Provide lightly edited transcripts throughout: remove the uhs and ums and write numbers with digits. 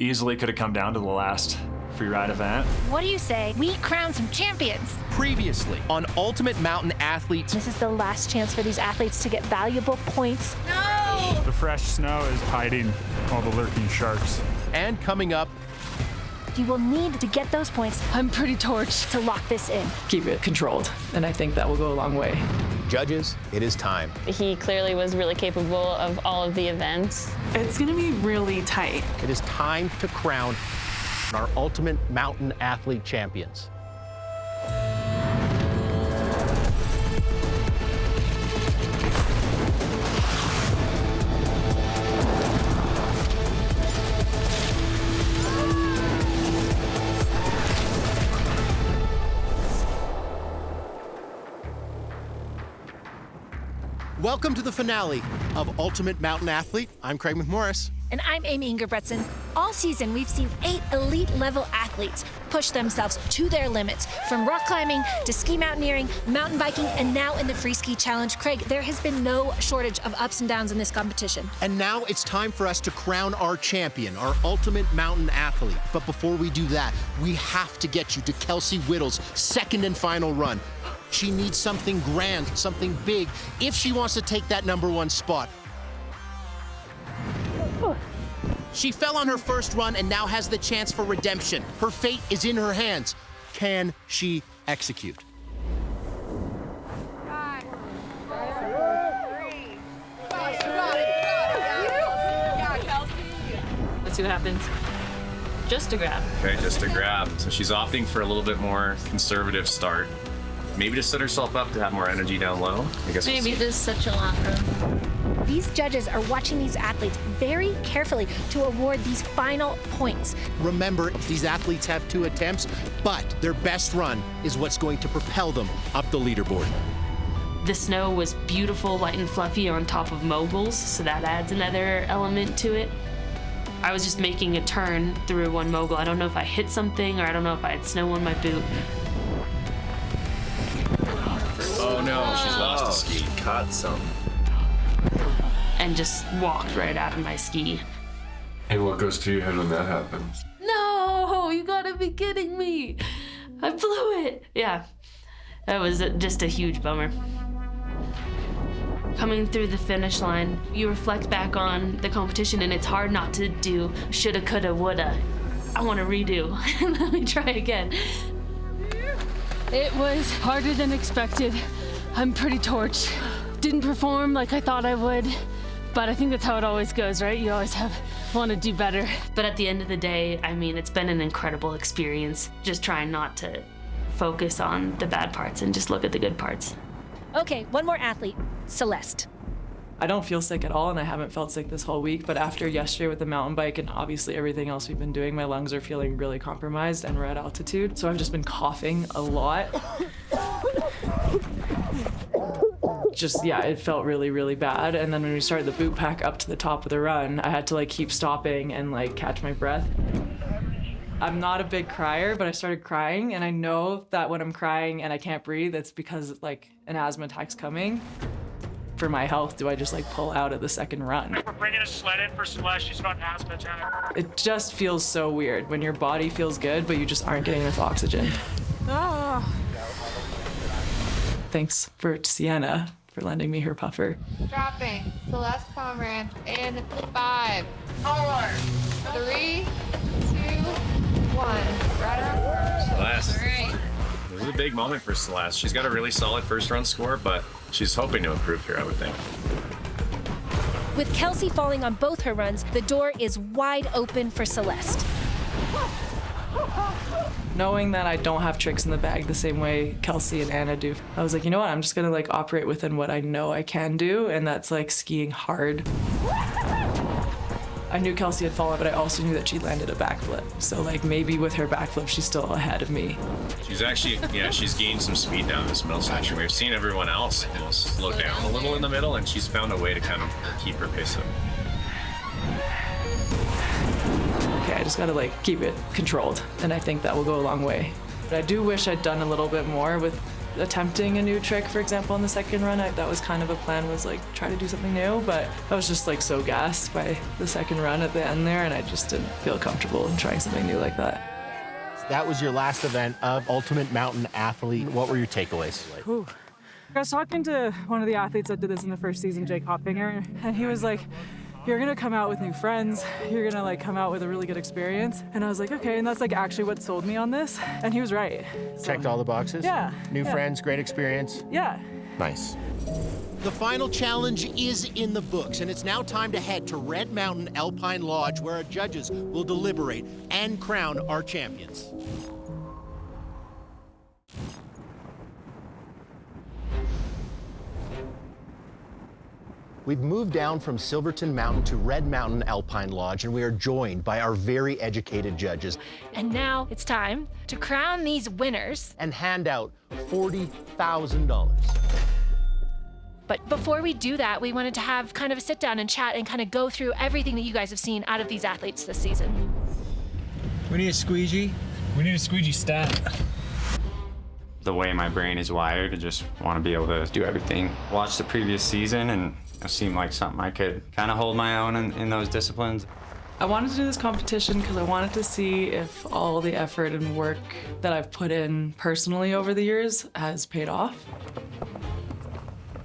Easily could have come down to the last Freeride event. What do you say we crown some champions? Previously on Ultimate Mountain Athletes. This is the last chance for these athletes to get valuable points. No! The fresh snow is hiding all the lurking sharks. And coming up, You will need to get those points. I'm pretty torched to lock this in. Keep it controlled, and I think that will go a long way. judges, it is time. He clearly was really capable of all of the events. It's gonna be really tight. It is time to crown our Ultimate Mountain Athlete champions. Welcome to the finale of Ultimate Mountain Athlete. I'm Craig McMorris. And I'm Amy Ingerbretson. All season, we've seen 8 elite-level athletes push themselves to their limits, from rock climbing to ski mountaineering, mountain biking, and now in the Freeski Challenge. Craig, there has been no shortage of ups and downs in this competition. And now it's time for us to crown our champion, our Ultimate Mountain Athlete. But before we do that, we have to get you to Kelsey Wittels' second and final run. She needs something grand, something big, if she wants to take that #1 spot. She fell on her first run and now has the chance for redemption. Her fate is in her hands. Can she execute? 5, 4, 3. Let's see what happens. Just a grab. Okay, just a grab. So she's opting for a little bit more conservative start. Maybe to set herself up to have more energy down low. I guess Maybe this is such a long run. These judges are watching these athletes very carefully to award these final points. Remember, these athletes have 2 attempts, but their best run is what's going to propel them up the leaderboard. The snow was beautiful, light and fluffy on top of moguls, so that adds another element to it. I was just making a turn through one mogul. I don't know if I hit something or I don't know if I had snow on my boot. Oh no, she's lost a ski. Caught some. And just walked right out of my ski. And what goes through your head when that happens? No, you gotta be kidding me. I blew it. Yeah, that was just a huge bummer. Coming through the finish line, you reflect back on the competition and it's hard not to do shoulda, coulda, woulda. I want to redo. Let me try again. It was harder than expected. I'm pretty torched. Didn't perform like I thought I would, but I think that's how it always goes, right? You always want to do better. But at the end of the day, I mean, it's been an incredible experience. Just trying not to focus on the bad parts and just look at the good parts. Okay, one more athlete, Celeste. I don't feel sick at all, and I haven't felt sick this whole week, but after yesterday with the mountain bike and obviously everything else we've been doing, my lungs are feeling really compromised and we're at altitude, so I've just been coughing a lot. Yeah, it felt really, really bad. And then when we started the boot pack up to the top of the run, I had to keep stopping and catch my breath. I'm not a big crier, but I started crying, and I know that when I'm crying and I can't breathe, it's because an asthma attack's coming. For my health, do I just pull out at the second run? We're bringing a sled in for Celeste. She's got an asthma attack. It just feels so weird when your body feels good, but you just aren't getting enough oxygen. Oh. Thanks for Sienna for lending me her puffer. Dropping. Celeste Pomerantz in 5, 4, 3, 2, 1. Right up. Celeste. All right. This is a big moment for Celeste. She's got a really solid first run score, but she's hoping to improve here, I would think. With Kelsey falling on both her runs, the door is wide open for Celeste. Knowing that I don't have tricks in the bag the same way Kelsey and Anna do, I was like, you know what, I'm just gonna operate within what I know I can do, and that's skiing hard. I knew Kelsey had fallen, but I also knew that she landed a backflip. So maybe with her backflip, she's still ahead of me. She's actually, she's gained some speed down this middle section. We've seen everyone else slow down a little in the middle, and she's found a way to kind of keep her pace up. Okay, I just gotta keep it controlled, and I think that will go a long way. But I do wish I'd done a little bit more with attempting a new trick, for example, on the second run. That was kind of a plan, was like try to do something new, but I was just like so gassed by the second run at the end there, and I just didn't feel comfortable in trying something new like that. That was your last event of Ultimate Mountain Athlete. What were your takeaways? Whew. I was talking to one of the athletes that did this in the first season, Jake Hoppinger, and he was like, you're gonna come out with new friends, you're gonna like come out with a really good experience. And I was like, okay, and that's like actually what sold me on this. And he was right. So, checked all the boxes? Yeah. New friends, great experience? Yeah. Nice. The final challenge is in the books, and it's now time to head to Red Mountain Alpine Lodge, where our judges will deliberate and crown our champions. We've moved down from Silverton Mountain to Red Mountain Alpine Lodge, and we are joined by our very educated judges. And now it's time to crown these winners and hand out $40,000. But before we do that, we wanted to have kind of a sit down and chat and kind of go through everything that you guys have seen out of these athletes this season. We need a squeegee. We need a squeegee stat. The way my brain is wired, I just want to be able to do everything. Watch the previous season, and it seemed like something I could kind of hold my own in those disciplines. I wanted to do this competition because I wanted to see if all the effort and work that I've put in personally over the years has paid off.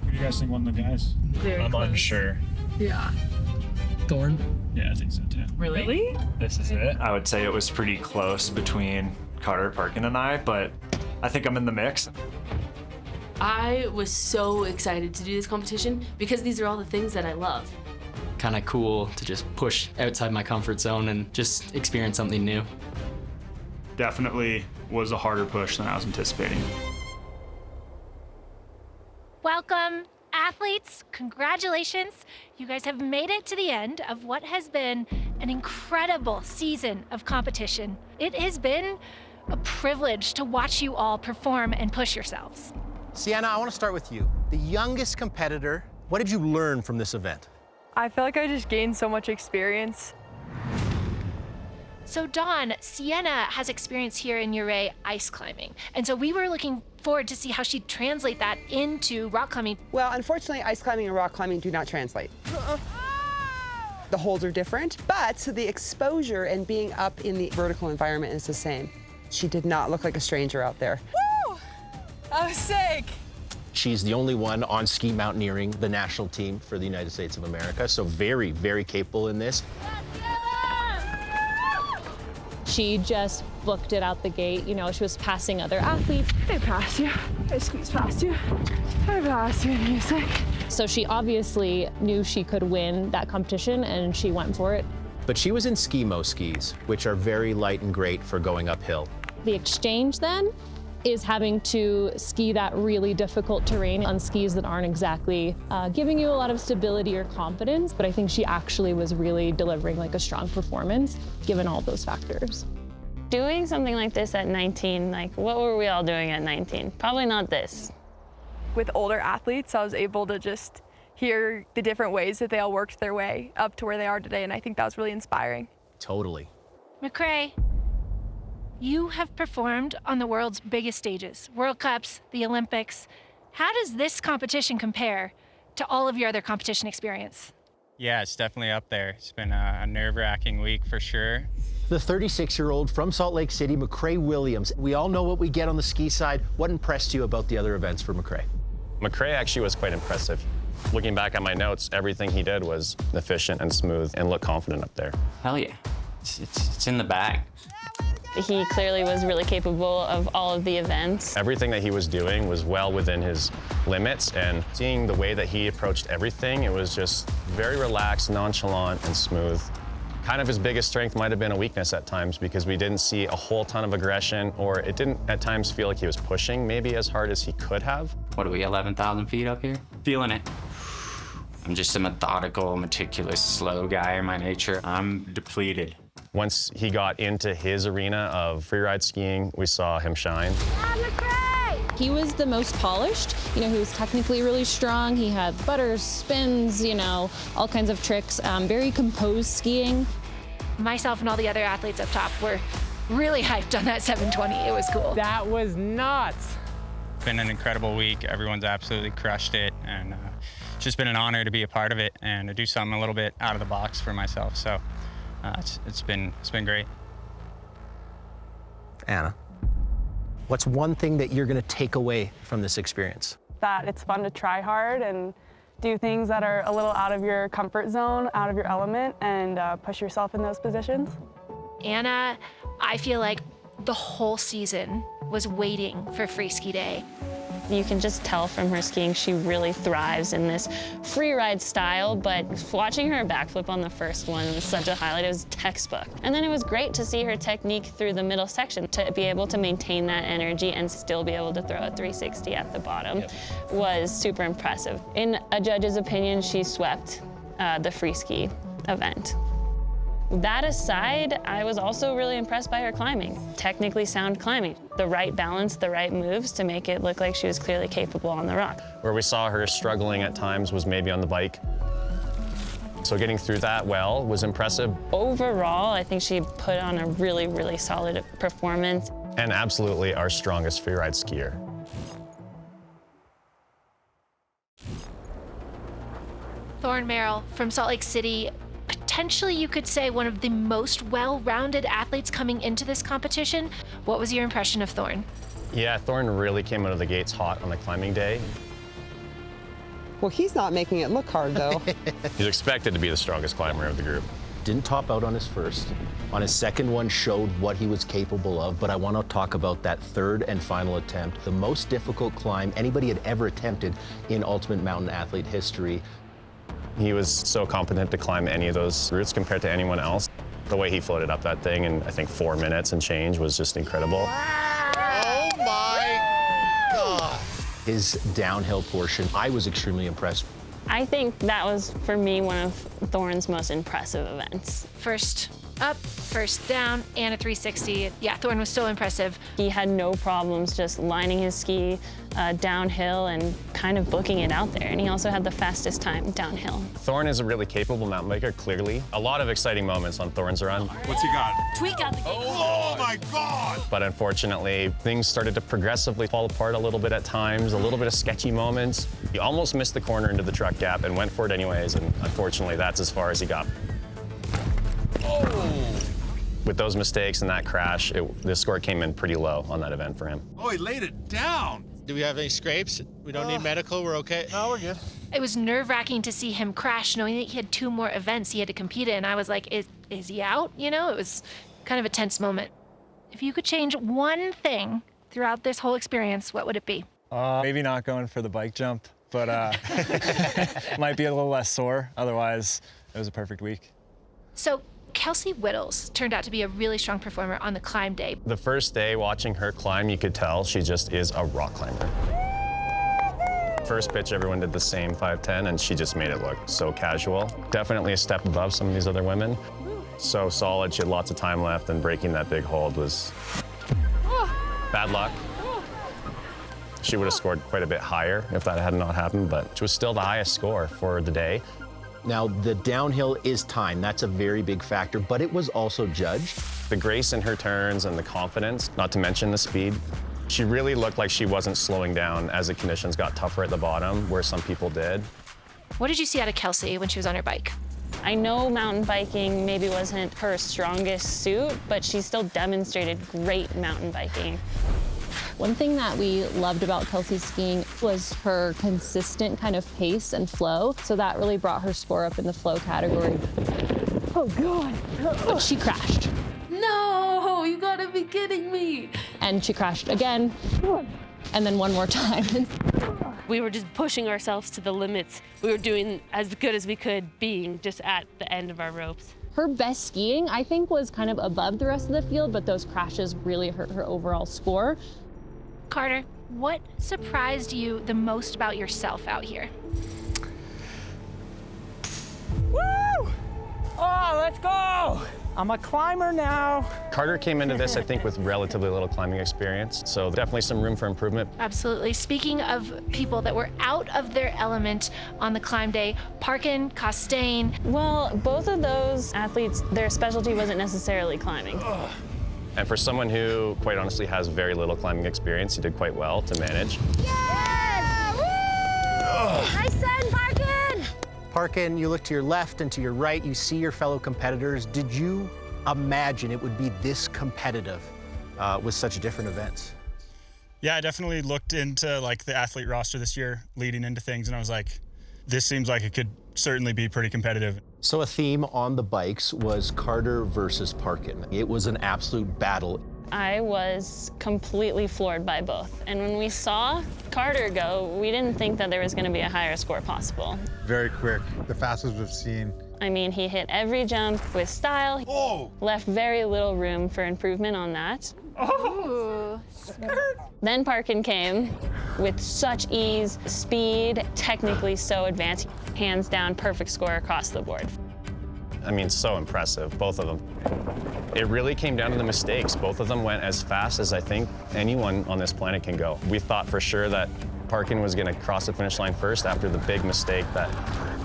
Who do you guys think won the guys? I'm unsure. Yeah. Thorn? Yeah, I think so too. Really? This is it. I would say it was pretty close between Carter, Parkin, and I, but I think I'm in the mix. I was so excited to do this competition because these are all the things that I love. Kind of cool to just push outside my comfort zone and just experience something new. Definitely was a harder push than I was anticipating. Welcome, athletes. Congratulations. You guys have made it to the end of what has been an incredible season of competition. It has been a privilege to watch you all perform and push yourselves. Sienna, I want to start with you. The youngest competitor, what did you learn from this event? I feel like I just gained so much experience. So Dawn, Sienna has experience here in Ouray ice climbing. And so we were looking forward to see how she'd translate that into rock climbing. Well, unfortunately, ice climbing and rock climbing do not translate. The holds are different, but the exposure and being up in the vertical environment is the same. She did not look like a stranger out there. Woo! I was sick. She's the only one on ski mountaineering, the national team for the United States of America, so very, very capable in this. She just booked it out the gate. You know, she was passing other athletes. I passed you. I squeezed past you. I passed you, music. So she obviously knew she could win that competition, and she went for it. But she was in Ski-Mo skis, which are very light and great for going uphill. The exchange then is having to ski that really difficult terrain on skis that aren't exactly giving you a lot of stability or confidence, but I think she actually was really delivering like a strong performance given all those factors. Doing something like this at 19, like what were we all doing at 19? Probably not this. With older athletes, I was able to just hear the different ways that they all worked their way up to where they are today, and I think that was really inspiring. Totally. McRae, you have performed on the world's biggest stages, World Cups, the Olympics. How does this competition compare to all of your other competition experience? Yeah, it's definitely up there. It's been a nerve-wracking week for sure. The 36-year-old from Salt Lake City, McRae Williams. We all know what we get on the ski side. What impressed you about the other events for McRae? McRae actually was quite impressive. Looking back at my notes, everything he did was efficient and smooth and looked confident up there. Hell yeah, it's in the bag. He clearly was really capable of all of the events. Everything that he was doing was well within his limits, and seeing the way that he approached everything, it was just very relaxed, nonchalant, and smooth. Kind of his biggest strength might have been a weakness at times because we didn't see a whole ton of aggression, or it didn't at times feel like he was pushing maybe as hard as he could have. What are we, 11,000 feet up here? Feeling it. I'm just a methodical, meticulous, slow guy in my nature. I'm depleted. Once he got into his arena of freeride skiing, we saw him shine. He was the most polished. You know, he was technically really strong. He had butters, spins, you know, all kinds of tricks. Very composed skiing. Myself and all the other athletes up top were really hyped on that 720. It was cool. That was nuts. Been an incredible week. Everyone's absolutely crushed it, and it's just been an honor to be a part of it and to do something a little bit out of the box for myself. So it's been great. Anna, what's one thing that you're going to take away from this experience? That it's fun to try hard and do things that are a little out of your comfort zone, out of your element, and push yourself in those positions. Anna, I feel like the whole season was waiting for Freeski Day. You can just tell from her skiing she really thrives in this free ride style, but watching her backflip on the first one was such a highlight. It was textbook. And then it was great to see her technique through the middle section, to be able to maintain that energy and still be able to throw a 360 at the bottom was super impressive. In a judge's opinion, she swept the Freeski event. That aside, I was also really impressed by her climbing. Technically sound climbing. The right balance, the right moves to make it look like she was clearly capable on the rock. Where we saw her struggling at times was maybe on the bike. So getting through that well was impressive. Overall, I think she put on a really, really solid performance. And absolutely our strongest freeride skier. Thorn Merrill from Salt Lake City, potentially you could say one of the most well-rounded athletes coming into this competition. What was your impression of Thorn? Yeah, Thorn really came out of the gates hot on the climbing day. Well, he's not making it look hard, though. He's expected to be the strongest climber of the group. Didn't top out on his first. On his second one showed what he was capable of, but I want to talk about that third and final attempt, the most difficult climb anybody had ever attempted in Ultimate Mountain Athlete history. He was so competent to climb any of those routes compared to anyone else. The way he floated up that thing in, I think, 4 minutes and change was just incredible. Oh my God. His downhill portion, I was extremely impressed. I think that was, for me, one of Thorn's most impressive events. First up, first down, and a 360. Yeah, Thorn was so impressive. He had no problems just lining his ski downhill and kind of booking it out there. And he also had the fastest time downhill. Thorn is a really capable mountain biker, clearly. A lot of exciting moments on Thorn's run. What's he got? Tweak out the game. Oh my God! But unfortunately, things started to progressively fall apart a little bit at times, a little bit of sketchy moments. He almost missed the corner into the truck gap and went for it anyways, and unfortunately, that's as far as he got. Oh! With those mistakes and that crash, the score came in pretty low on that event for him. Oh, he laid it down. Do we have any scrapes? We don't need medical, we're okay? No, we're good. It was nerve-wracking to see him crash, knowing that he had 2 more events he had to compete in. I was like, is he out? You know, it was kind of a tense moment. If you could change one thing throughout this whole experience, what would it be? Maybe not going for the bike jump, but might be a little less sore. Otherwise, it was a perfect week. So Kelsey Wittels turned out to be a really strong performer on the climb day. The first day watching her climb, you could tell she just is a rock climber. First pitch, everyone did the same 510, and she just made it look so casual. Definitely a step above some of these other women. So solid, she had lots of time left, and breaking that big hold was bad luck. She would have scored quite a bit higher if that had not happened, but it was still the highest score for the day. Now, the downhill is time. That's a very big factor, but it was also judged. The grace in her turns and the confidence, not to mention the speed. She really looked like she wasn't slowing down as the conditions got tougher at the bottom, where some people did. What did you see out of Kelsey when she was on her bike? I know mountain biking maybe wasn't her strongest suit, but she still demonstrated great mountain biking. One thing that we loved about Kelsey's skiing was her consistent kind of pace and flow. So that really brought her score up in the flow category. Oh God. But she crashed. No, you gotta be kidding me. And she crashed again, and then one more time. We were just pushing ourselves to the limits. We were doing as good as we could, being just at the end of our ropes. Her best skiing, I think, was kind of above the rest of the field, but those crashes really hurt her overall score. Carter, what surprised you the most about yourself out here? Woo! Oh, let's go! I'm a climber now. Carter came into this, I think, with relatively little climbing experience, so definitely some room for improvement. Absolutely. Speaking of people that were out of their element on the climb day, Parkin, Costain. Well, both of those athletes, their specialty wasn't necessarily climbing. And for someone who, quite honestly, has very little climbing experience, he did quite well to manage. Yes! Woo! Nice send, Parkin! Parkin, you look to your left and to your right, you see your fellow competitors. Did you imagine it would be this competitive with such different events? Yeah, I definitely looked into like the athlete roster this year leading into things, and I was like, this seems like it could certainly be pretty competitive. So a theme on the bikes was Carter versus Parkin. It was an absolute battle. I was completely floored by both. And when we saw Carter go, we didn't think that there was going to be a higher score possible. Very quick, the fastest we've seen. I mean, he hit every jump with style. Oh! Left very little room for improvement on that. Ooh. Then Parkin came with such ease, speed, technically so advanced. Hands down, perfect score across the board. I mean, so impressive, both of them. It really came down to the mistakes. Both of them went as fast as I think anyone on this planet can go. We thought for sure that Parkin was gonna cross the finish line first after the big mistake that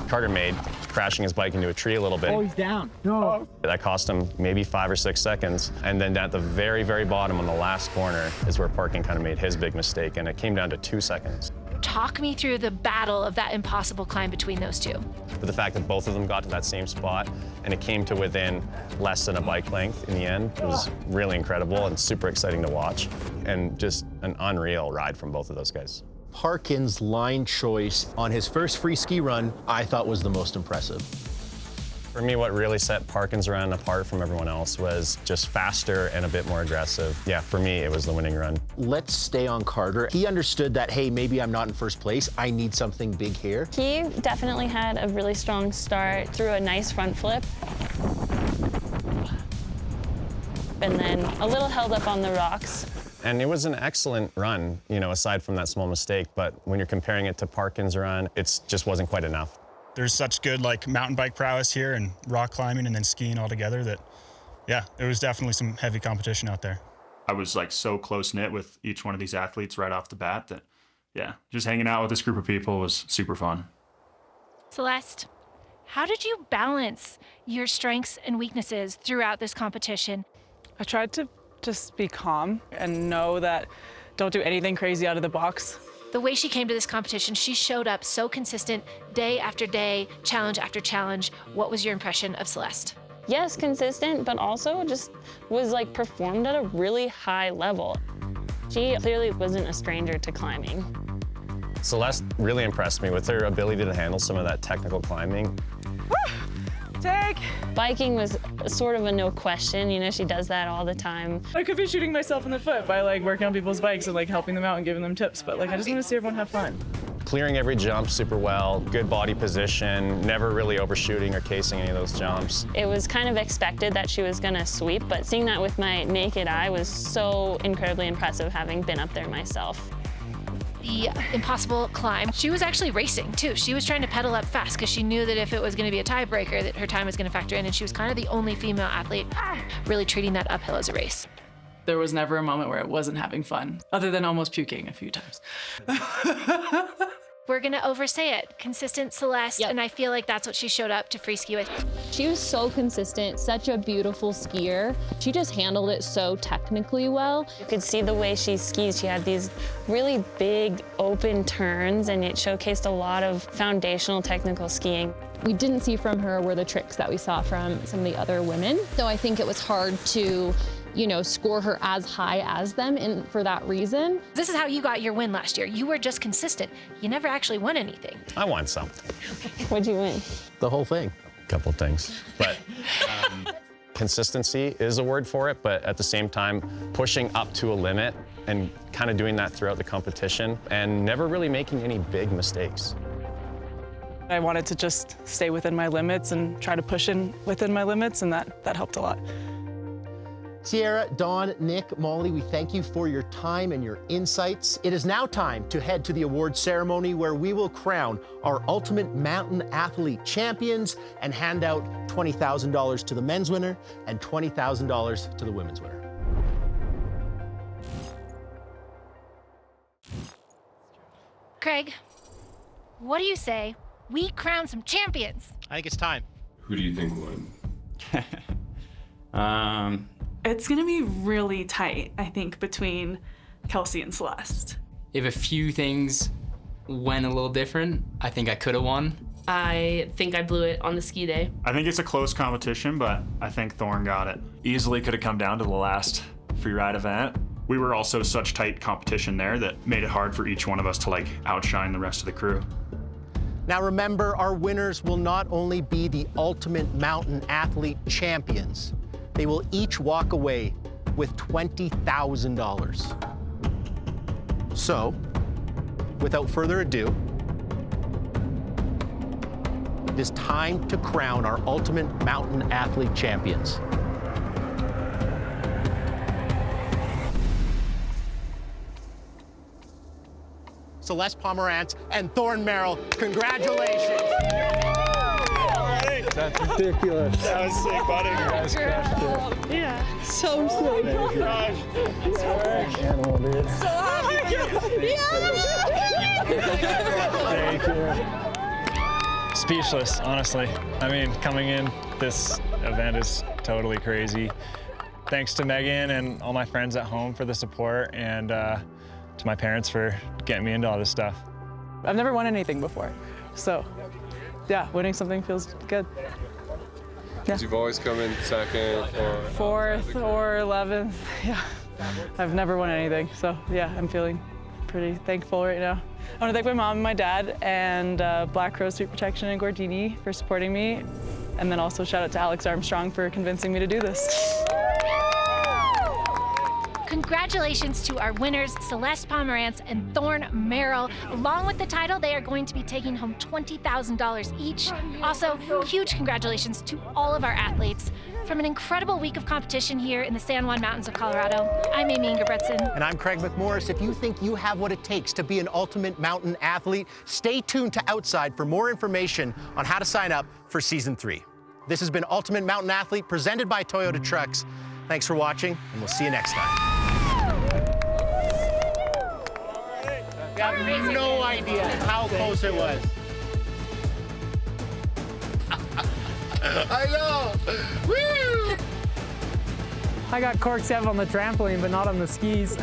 Carter made, crashing his bike into a tree a little bit. Oh, he's down. No. That cost him maybe 5 or 6 seconds. And then at the very, very bottom on the last corner is where Parkin kind of made his big mistake, and it came down to 2 seconds. Talk me through the battle of that impossible climb between those two. But the fact that both of them got to that same spot and it came to within less than a bike length in the end, it was really incredible and super exciting to watch, and just an unreal ride from both of those guys. Parkin's line choice on his first free ski run, I thought was the most impressive. For me, what really set Parkin's run apart from everyone else was just faster and a bit more aggressive. Yeah, for me, it was the winning run. Let's stay on Carter. He understood that, hey, maybe I'm not in first place. I need something big here. He definitely had a really strong start, threw a nice front flip. And then a little held up on the rocks. And it was an excellent run, you know, aside from that small mistake. But when you're comparing it to Parkin's run, it just wasn't quite enough. There's such good like mountain bike prowess here and rock climbing and then skiing all together that, yeah, it was definitely some heavy competition out there. I was like so close knit with each one of these athletes right off the bat that, yeah, just hanging out with this group of people was super fun. Celeste, how did you balance your strengths and weaknesses throughout this competition? I tried to just be calm and know that don't do anything crazy out of the box. The way she came to this competition, she showed up so consistent day after day, challenge after challenge. What was your impression of Celeste? Yes, consistent, but also just was like performed at a really high level. She clearly wasn't a stranger to climbing. Celeste really impressed me with her ability to handle some of that technical climbing. Take! Biking was sort of a no question, you know, she does that all the time. I could be shooting myself in the foot by like working on people's bikes and like helping them out and giving them tips, but like I just want to see everyone have fun. Clearing every jump super well, good body position, never really overshooting or casing any of those jumps. It was kind of expected that she was gonna sweep, but seeing that with my naked eye was so incredibly impressive, having been up there myself. The impossible climb, she was actually racing too. She was trying to pedal up fast because she knew that if it was going to be a tiebreaker that her time was going to factor in, and she was kind of the only female athlete really treating that uphill as a race. There was never a moment where it wasn't having fun, other than almost puking a few times. We're going to oversay it. Consistent Celeste, and I feel like that's what she showed up to Freeski with. She was so consistent, such a beautiful skier. She just handled it so technically well. You could see the way she skis. She had these really big open turns, and it showcased a lot of foundational technical skiing. We didn't see from her were the tricks that we saw from some of the other women. So I think it was hard to, you know, score her as high as them, and for that reason. This is how you got your win last year. You were just consistent. You never actually won anything. I won something. What'd you win? The whole thing. A couple things. But consistency is a word for it, but at the same time, pushing up to a limit and kind of doing that throughout the competition and never really making any big mistakes. I wanted to just stay within my limits and try to push in within my limits, and that helped a lot. Sierra, Dawn, Nick, Molly, we thank you for your time and your insights. It is now time to head to the award ceremony where we will crown our Ultimate Mountain Athlete champions and hand out $20,000 to the men's winner and $20,000 to the women's winner. Craig, what do you say we crown some champions? I think it's time. Who do you think won? It's gonna be really tight, I think, between Kelsey and Celeste. If a few things went a little different, I think I could have won. I think I blew it on the ski day. I think it's a close competition, but I think Thorn got it. Easily could have come down to the last freeride event. We were also such tight competition there that made it hard for each one of us to like outshine the rest of the crew. Now remember, our winners will not only be the Ultimate Mountain Athlete champions, they will each walk away with $20,000. So, without further ado, it is time to crown our Ultimate Mountain Athlete champions. Celeste Pomerantz and Thorn Merrill, congratulations. That's ridiculous. That was sick, buddy. You guys crushed it. Yeah. So sick. Thank you. Animal, dude. So happy. Thank you. Speechless, honestly. I mean, coming in, this event is totally crazy. Thanks to Megan and all my friends at home for the support, and to my parents for getting me into all this stuff. I've never won anything before, so yeah, winning something feels good. Yeah. You've always come in second or Fourth or 11th, yeah. I've never won anything, so yeah, I'm feeling pretty thankful right now. I want to thank my mom and my dad and Black Crow Street Protection and Gordini for supporting me, and then also shout out to Alex Armstrong for convincing me to do this. Congratulations to our winners, Celeste Pomerantz and Thorn Merrill. Along with the title, they are going to be taking home $20,000 each. Also, huge congratulations to all of our athletes. From an incredible week of competition here in the San Juan Mountains of Colorado, I'm Amy Ingebretson. And I'm Craig McMorris. If you think you have what it takes to be an Ultimate Mountain Athlete, stay tuned to Outside for more information on how to sign up for Season 3. This has been Ultimate Mountain Athlete, presented by Toyota Trucks. Thanks for watching, and we'll see you next time. I have no idea how close it was. I know! Woo! I got cork 7 on the trampoline, but not on the skis.